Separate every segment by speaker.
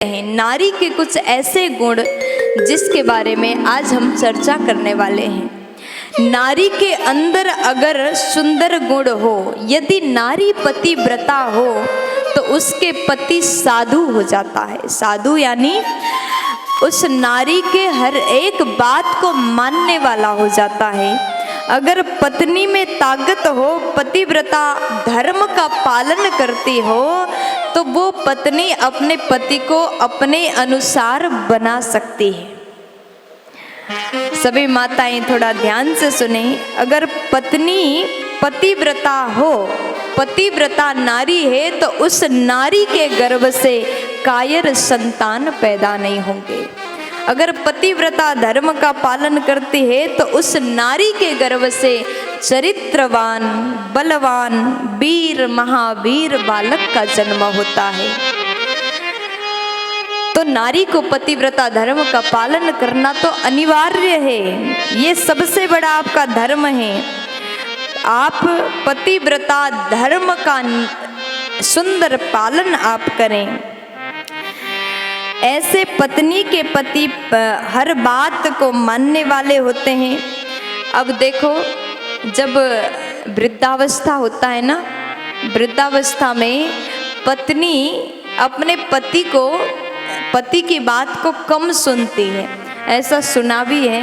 Speaker 1: हैं नारी के कुछ ऐसे गुण जिसके बारे में आज हम चर्चा करने वाले हैं। नारी के अंदर अगर सुंदर गुण हो, यदि नारी पतिव्रता हो तो उसके पति साधु हो जाता है। साधु यानी उस नारी के हर एक बात को मानने वाला हो जाता है। अगर पत्नी में ताकत हो, पतिव्रता धर्म का पालन करती हो, तो वो पत्नी अपने पति को अपने अनुसार बना सकती है। सभी माताएं थोड़ा ध्यान से सुने। अगर पत्नी पतिव्रता हो, पतिव्रता नारी है, तो उस नारी के गर्भ से कायर संतान पैदा नहीं होंगे। अगर पतिव्रता धर्म का पालन करती है तो उस नारी के गर्भ से चरित्रवान, बलवान, वीर, महावीर बालक का जन्म होता है। तो नारी को पतिव्रता धर्म का पालन करना तो अनिवार्य है। ये सबसे बड़ा आपका धर्म है। आप पतिव्रता धर्म का सुंदर पालन आप करें। ऐसे पत्नी के पति हर बात को मानने वाले होते हैं। अब देखो, जब वृद्धावस्था होता है ना, वृद्धावस्था में पत्नी अपने पति की बात को कम सुनती है। ऐसा सुना भी है,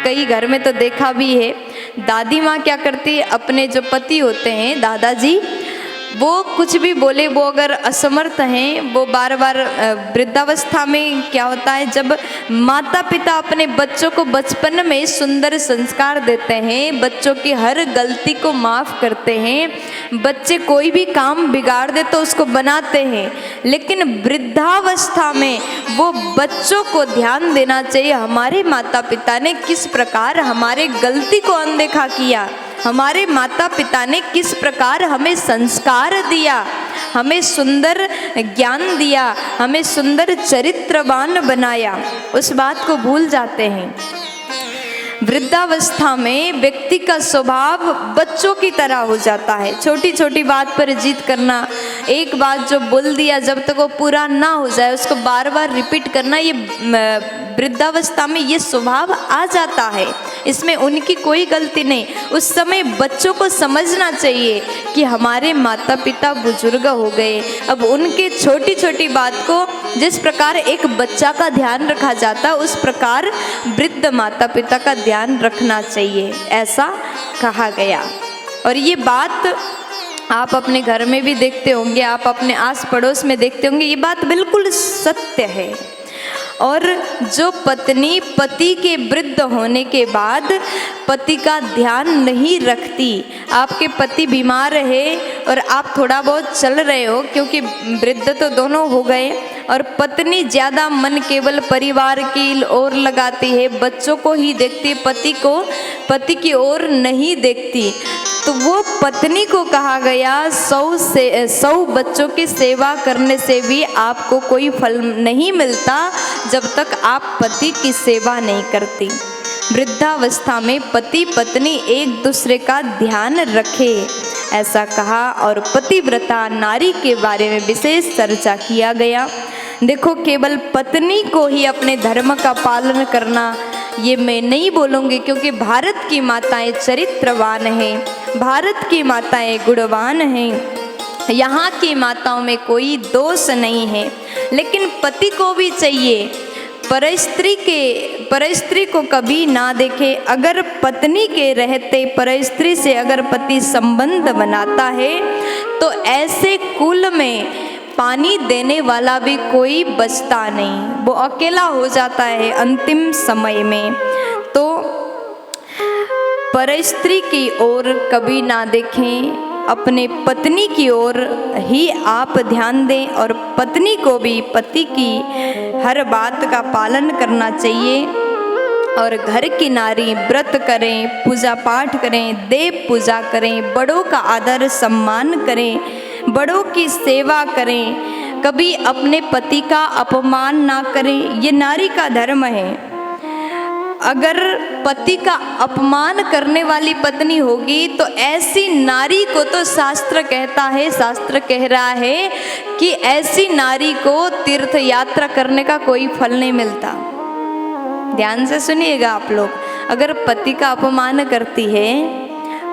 Speaker 1: कई घर में तो देखा भी है। दादी माँ क्या करती है, अपने जो पति होते हैं, दादाजी, वो कुछ भी बोले, वो अगर असमर्थ हैं, वो बार बार वृद्धावस्था में क्या होता है, जब माता पिता अपने बच्चों को बचपन में सुंदर संस्कार देते हैं, बच्चों की हर गलती को माफ़ करते हैं, बच्चे कोई भी काम बिगाड़ दे तो उसको बनाते हैं, लेकिन वृद्धावस्था में वो बच्चों को ध्यान देना चाहिए हमारे माता पिता ने किस प्रकार हमारे गलती को अनदेखा किया, हमारे माता पिता ने किस प्रकार हमें संस्कार दिया, हमें सुंदर ज्ञान दिया, हमें सुंदर चरित्रवान बनाया, उस बात को भूल जाते हैं। वृद्धावस्था में व्यक्ति का स्वभाव बच्चों की तरह हो जाता है। छोटी छोटी बात पर जिद करना, एक बात जो बोल दिया जब तक वो पूरा ना हो जाए उसको बार बार रिपीट करना, ये वृद्धावस्था में ये स्वभाव आ जाता है। इसमें उनकी कोई गलती नहीं। उस समय बच्चों को समझना चाहिए कि हमारे माता पिता बुजुर्ग हो गए। अब उनके छोटी छोटी बात को जिस प्रकार एक बच्चा का ध्यान रखा जाता है, उस प्रकार वृद्ध माता पिता का ध्यान रखना चाहिए, ऐसा कहा गया। और ये बात आप अपने घर में भी देखते होंगे, आप अपने आस पड़ोस में देखते होंगे, ये बात बिल्कुल सत्य है। और जो पत्नी पति के वृद्ध होने के बाद पति का ध्यान नहीं रखती, आपके पति बीमार है और आप थोड़ा बहुत चल रहे हो, क्योंकि वृद्ध तो दोनों हो गए, और पत्नी ज़्यादा मन केवल परिवार की ओर लगाती है, बच्चों को ही देखती, पति की ओर नहीं देखती, तो वो पत्नी को कहा गया 100 बच्चों की सेवा करने से भी आपको कोई फल नहीं मिलता जब तक आप पति की सेवा नहीं करती। वृद्धावस्था में पति पत्नी एक दूसरे का ध्यान रखे, ऐसा कहा। और पतिव्रता नारी के बारे में विशेष चर्चा किया गया। देखो, केवल पत्नी को ही अपने धर्म का पालन करना ये मैं नहीं बोलूँगी, क्योंकि भारत की माताएं चरित्रवान हैं, भारत की माताएं गुणवान हैं, यहाँ की माताओं में कोई दोष नहीं है। लेकिन पति को भी चाहिए, परस्त्री को कभी ना देखे। अगर पत्नी के रहते परस्त्री से अगर पति संबंध बनाता है तो ऐसे कुल में पानी देने वाला भी कोई बचता नहीं, वो अकेला हो जाता है अंतिम समय में। तो परस्त्री की ओर कभी ना देखें, अपने पत्नी की ओर ही आप ध्यान दें, और पत्नी को भी पति की हर बात का पालन करना चाहिए। और घर की नारी व्रत करें, पूजा पाठ करें, देव पूजा करें, बड़ों का आदर सम्मान करें, बड़ों की सेवा करें, कभी अपने पति का अपमान ना करें, ये नारी का धर्म है। अगर पति का अपमान करने वाली पत्नी होगी तो ऐसी नारी को तो शास्त्र कहता है, शास्त्र कह रहा है कि ऐसी नारी को तीर्थ यात्रा करने का कोई फल नहीं मिलता। ध्यान से सुनिएगा आप लोग, अगर पति का अपमान करती है,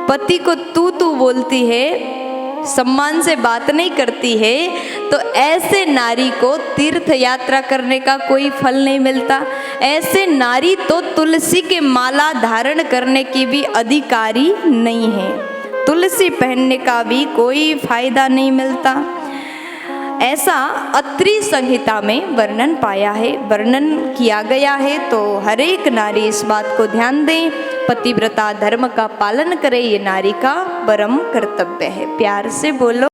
Speaker 1: पति को तू बोलती है, सम्मान से बात नहीं करती है, तो ऐसे नारी को तीर्थ यात्रा करने का कोई फल नहीं मिलता। ऐसे नारी तो तुलसी के माला धारण करने की भी अधिकारी नहीं है, तुलसी पहनने का भी कोई फायदा नहीं मिलता। ऐसा अत्रि संहिता में वर्णन पाया है, वर्णन किया गया है। तो हर एक नारी इस बात को ध्यान दें, पतिव्रता धर्म का पालन करे, ये नारी का परम कर्तव्य है। प्यार से बोलो।